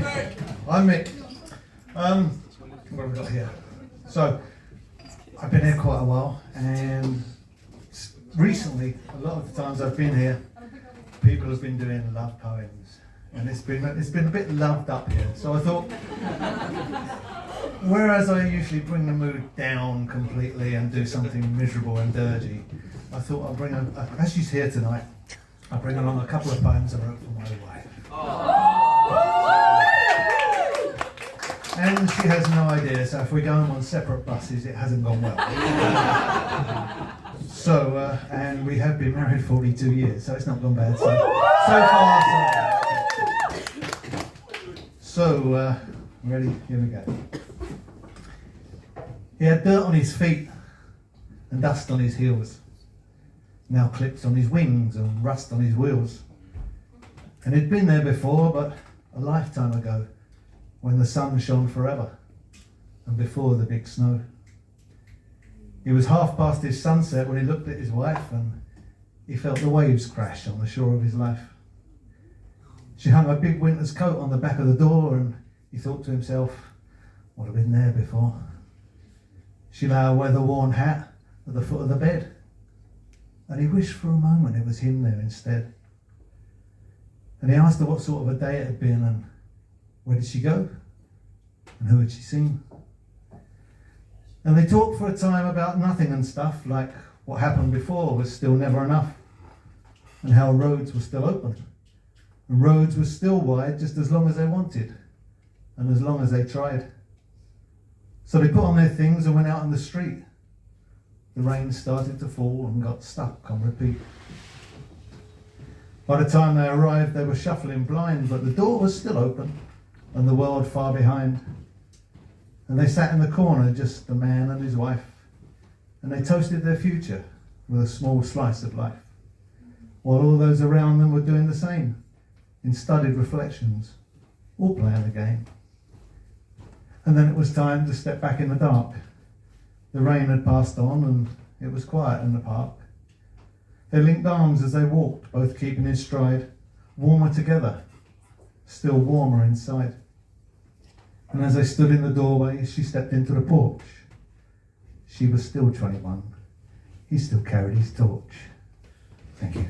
I'm Mick. What have we got here? So, I've been here quite a while, and recently, a lot of the times I've been here, people have been doing love poems, and it's been a bit loved up here. So I thought, whereas I usually bring the mood down completely and do something miserable and dirty, I thought I'll bring as she's here tonight, I'll bring along a couple of poems I wrote for my wife. And she has no idea, so if we're going on separate buses, it hasn't gone well. So, and we have been married 42 years, so it's not gone bad. So far, so ready? Here we go. He had dirt on his feet and dust on his heels, now clips on his wings and rust on his wheels. And he'd been there before, but a lifetime ago, when the sun shone forever, and before the big snow. He was half past his sunset when he looked at his wife, and he felt the waves crash on the shore of his life. She hung a big winter's coat on the back of the door, and he thought to himself, what have been there before? She lay a weather-worn hat at the foot of the bed, and he wished for a moment it was him there instead. And he asked her what sort of a day it had been, and where did she go? And who had she seen? And they talked for a time about nothing and stuff, like what happened before was still never enough, and how roads were still open, and roads were still wide just as long as they wanted, and as long as they tried. So they put on their things and went out on the street. The rain started to fall and got stuck on repeat. By the time they arrived, they were shuffling blind, but the door was still open, and the world far behind. And they sat in the corner, just the man and his wife, and they toasted their future with a small slice of life, while all those around them were doing the same, in studied reflections, all playing the game. And then it was time to step back in the dark. The rain had passed on, and it was quiet in the park. They linked arms as they walked, both keeping in stride, warmer together, still warmer inside. And as they stood in the doorway, she stepped into the porch. She was still 21. He still carried his torch. Thank you.